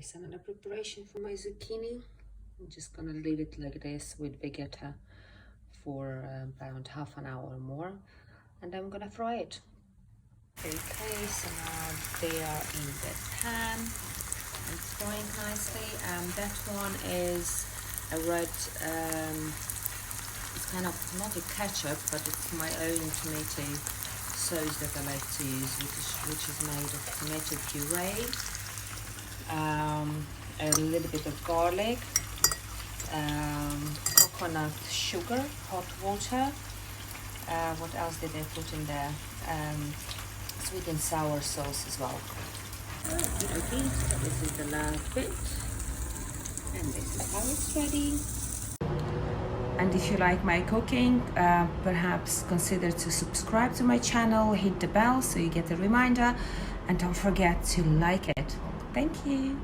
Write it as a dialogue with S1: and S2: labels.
S1: Some other preparation for my zucchini. I'm just gonna leave it like this with vegeta for about half an hour or more, and I'm gonna fry it. Okay, so now they are in the pan and frying nicely. That one is a red, it's kind of not a ketchup, but it's my own tomato sauce that I like to use, which is made of tomato puree, a little bit of garlic, coconut sugar, hot water. What else did I put in there? Sweet and sour sauce as well. Okay, so this is the last bit, and this is how it's ready. And if you like my cooking, perhaps consider to subscribe to my channel, hit the bell so you get a reminder, and don't forget to like it. Thank you.